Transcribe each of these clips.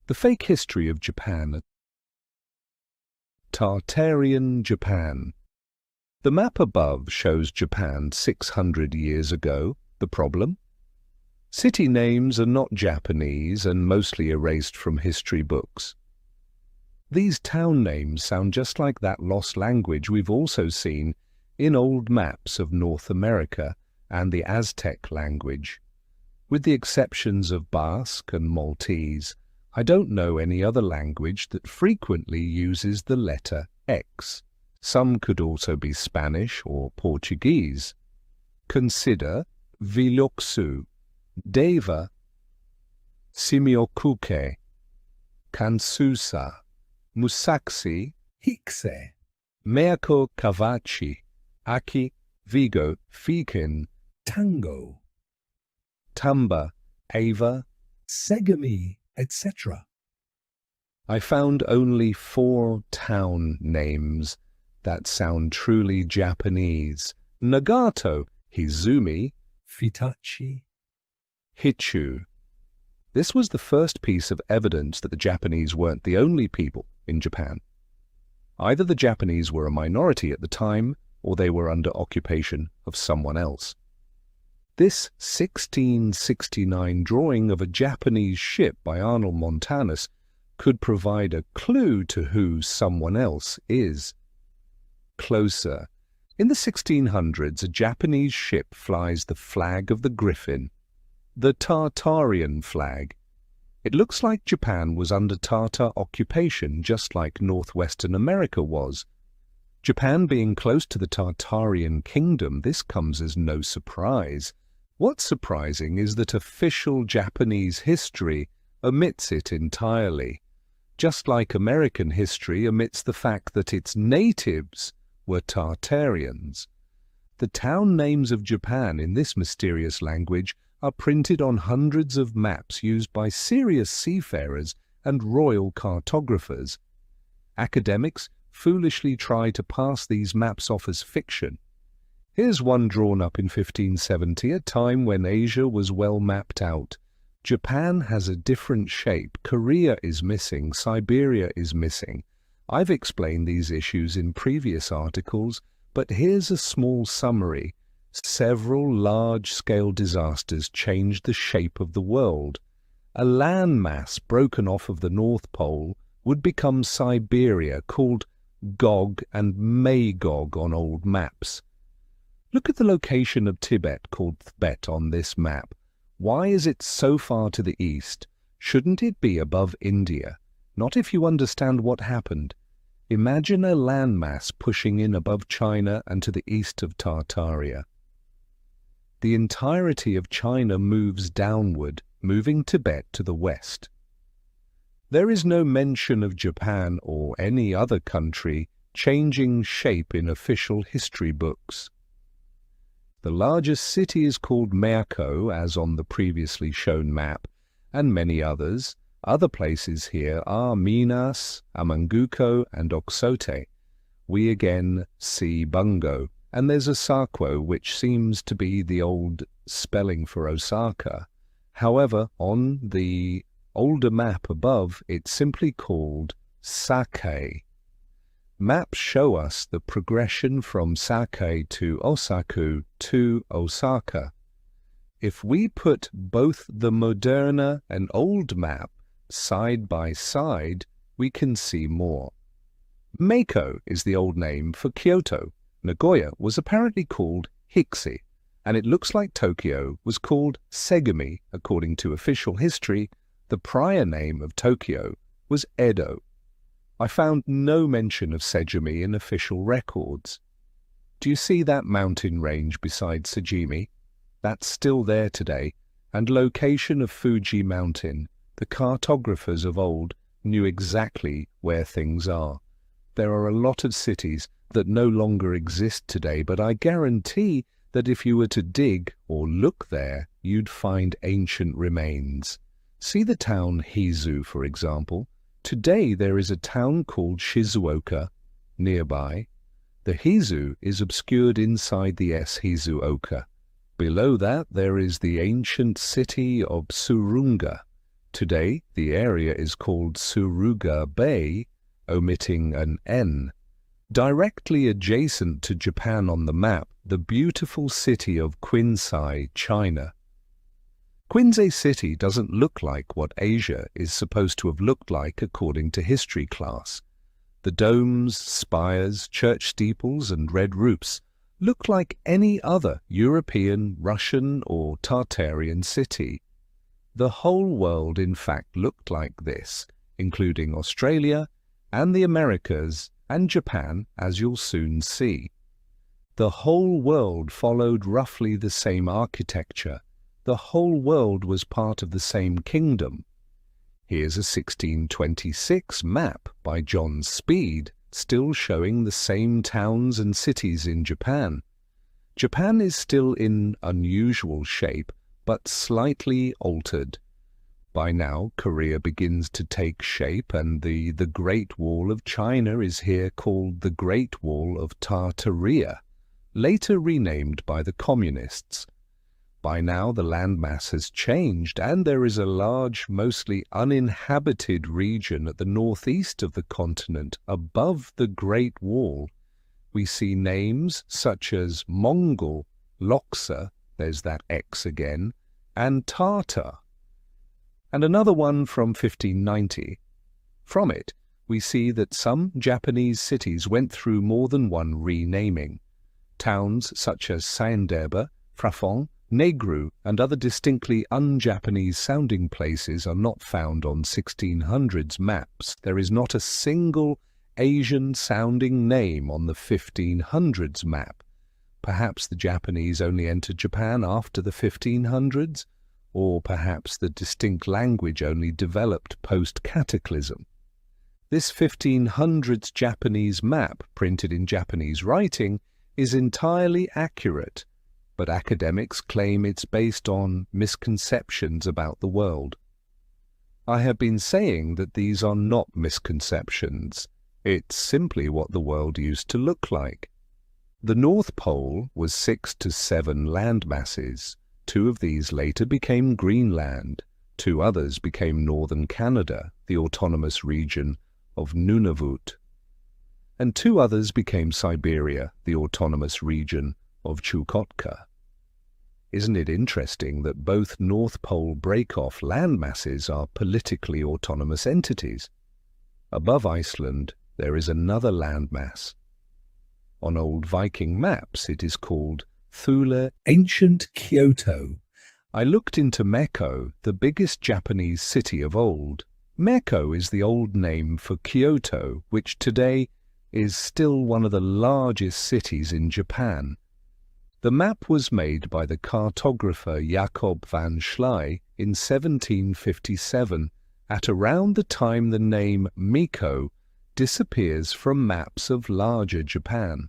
The Fake History of Japan. Tartarian Japan. The map above shows Japan 600 years ago. The problem? City names are not Japanese and mostly erased from history books. These town names sound just like that lost language we've also seen in old maps of North America and the Aztec language. With the exceptions of Basque and Maltese, I don't know any other language that frequently uses the letter X. Some could also be Spanish or Portuguese. Consider Viloksu, Deva, Simiokuke, Kansusa, Musaksi, Hikse, Meako Kavachi, Aki, Vigo, Fikin, Tango, Tamba, Ava, Segami, etc. I found only 4 town names that sound truly Japanese: Nagato, Hizumi, Fitachi, Hichu. This was the first piece of evidence that the Japanese weren't the only people in Japan. Either the Japanese were a minority at the time, or they were under occupation of someone else. This 1669 drawing of a Japanese ship by Arnold Montanus could provide a clue to who someone else is. Closer. In the 1600s, a Japanese ship flies the flag of the Griffin, the Tartarian flag. It looks like Japan was under Tartar occupation, just like northwestern America was. Japan being close to the Tartarian kingdom, this comes as no surprise. What's surprising is that official Japanese history omits it entirely, just like American history omits the fact that its natives were Tartarians. The town names of Japan in this mysterious language are printed on hundreds of maps used by serious seafarers and royal cartographers. Academics foolishly try to pass these maps off as fiction. Here's one drawn up in 1570, a time when Asia was well mapped out. Japan has a different shape. Korea is missing. Siberia is missing. I've explained these issues in previous articles, but here's a small summary. Several large-scale disasters changed the shape of the world. A landmass broken off of the North Pole would become Siberia, called Gog and Magog on old maps. Look at the location of Tibet, called Thbet, on this map. Why is it so far to the east? Shouldn't it be above India? Not if you understand what happened. Imagine a landmass pushing in above China and to the east of Tartaria. The entirety of China moves downward, moving Tibet to the west. There is no mention of Japan or any other country changing shape in official history books. The largest city is called Meako, as on the previously shown map, and many others. Other places here are Minas, Amanguko, and Oksote. We again see Bungo, and there's Osako, which seems to be the old spelling for Osaka. However, on the older map above, it's simply called Sake. Maps show us the progression from Sake to Osaku to Osaka. If we put both the Moderna and old map side by side, we can see more. Meiko is the old name for Kyoto. Nagoya was apparently called Hiksi, and it looks like Tokyo was called Segami. According to official history, the prior name of Tokyo was Edo. I found no mention of Sejimi in official records. Do you see that mountain range beside Sejimi? That's still there today, and location of Fuji Mountain. The cartographers of old knew exactly where things are. There are a lot of cities that no longer exist today, but I guarantee that if you were to dig or look there, you'd find ancient remains. See the town Hizu, for example. Today there is a town called Shizuoka nearby. The Hizu is obscured inside the Hizuoka. Below that there is the ancient city of Tsurunga. Today, the area is called Suruga Bay, omitting an N. Directly adjacent to Japan on the map, the beautiful city of Quinsai, China. Quinsai City doesn't look like what Asia is supposed to have looked like according to history class. The domes, spires, church steeples and red roofs look like any other European, Russian or Tartarian city. The whole world in fact looked like this, including Australia and the Americas and Japan, as you'll soon see. The whole world followed roughly the same architecture. The whole world was part of the same kingdom. Here's a 1626 map by John Speed, still showing the same towns and cities in Japan. Japan is still in unusual shape, but slightly altered. By now, Korea begins to take shape, and the Great Wall of China is here called the Great Wall of Tartaria, later renamed by the communists. By now, the landmass has changed, and there is a large, mostly uninhabited region at the northeast of the continent above the Great Wall. We see names such as Mongol, Loksa, there's that X again, and Tartar. And another one from 1590. From it, we see that some Japanese cities went through more than one renaming. Towns such as Saindeba, Frafong, Negru, and other distinctly un-Japanese sounding places are not found on 1600s maps. There is not a single Asian-sounding name on the 1500s map. Perhaps the Japanese only entered Japan after the 1500s? Or perhaps the distinct language only developed post-cataclysm. This 1500s Japanese map, printed in Japanese writing, is entirely accurate, but academics claim it's based on misconceptions about the world. I have been saying that these are not misconceptions. It's simply what the world used to look like. The North Pole was 6 to 7 land masses. 2 of these later became Greenland. 2 others became northern Canada, the autonomous region of Nunavut. And 2 others became Siberia, the autonomous region of Chukotka. Isn't it interesting that both North Pole break-off landmasses are politically autonomous entities? Above Iceland, there is another landmass. On old Viking maps, it is called Thule, ancient Kyoto. I looked into Mekko, the biggest Japanese city of old. Mekko is the old name for Kyoto, which today is still one of the largest cities in Japan. The map was made by the cartographer Jacob van Schley in 1757, at around the time the name Miko disappears from maps of larger Japan.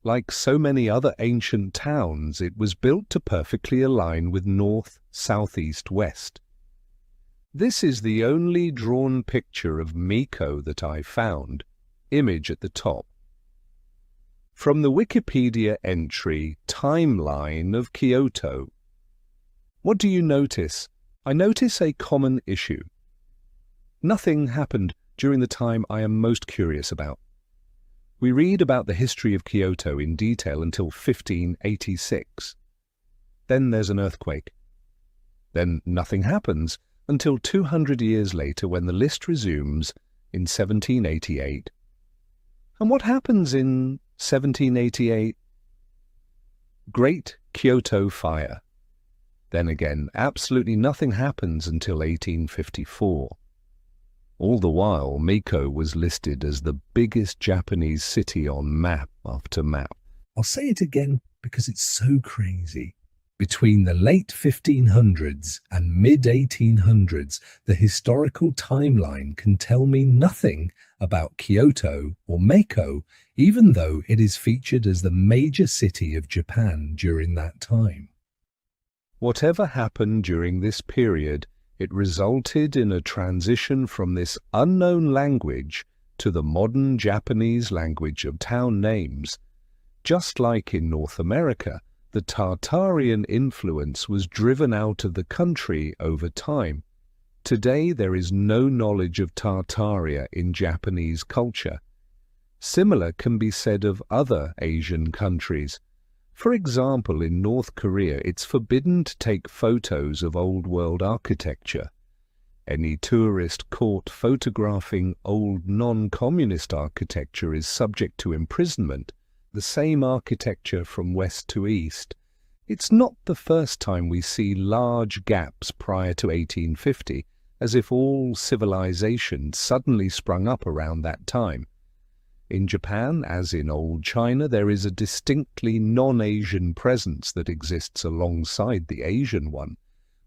Like so many other ancient towns, it was built to perfectly align with north, southeast, west. This is the only drawn picture of Miko that I found, image at the top. From the Wikipedia entry, Timeline of Kyoto. What do you notice? I notice a common issue. Nothing happened during the time I am most curious about. We read about the history of Kyoto in detail until 1586. Then there's an earthquake. Then nothing happens until 200 years later when the list resumes in 1788. And what happens in 1788? Great Kyoto Fire. Then again, absolutely nothing happens until 1854. All the while, Miko was listed as the biggest Japanese city on map after map. I'll say it again because it's so crazy. Between the late 1500s and mid-1800s, the historical timeline can tell me nothing about Kyoto or Miko, even though it is featured as the major city of Japan during that time. Whatever happened during this period, it resulted in a transition from this unknown language to the modern Japanese language of town names. Just like in North America, the Tartarian influence was driven out of the country over time. Today there is no knowledge of Tartaria in Japanese culture. Similar can be said of other Asian countries. For example, in North Korea, it's forbidden to take photos of old-world architecture. Any tourist caught photographing old non-communist architecture is subject to imprisonment, the same architecture from west to east. It's not the first time we see large gaps prior to 1850, as if all civilization suddenly sprung up around that time. In Japan, as in old China, there is a distinctly non-Asian presence that exists alongside the Asian one.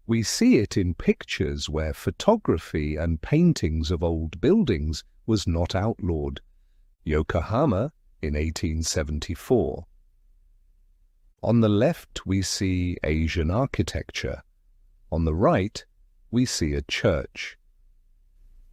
We see it in pictures where photography and paintings of old buildings was not outlawed. Yokohama in 1874. On the left we see Asian architecture. On the right we see a church.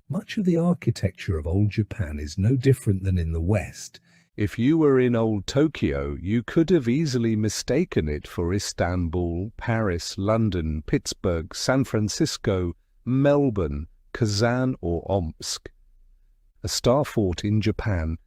Much of the architecture of old Japan is no different than in the West. If you were in old Tokyo, you could have easily mistaken it for Istanbul, Paris, London, Pittsburgh, San Francisco, Melbourne, Kazan or Omsk. A star fort in Japan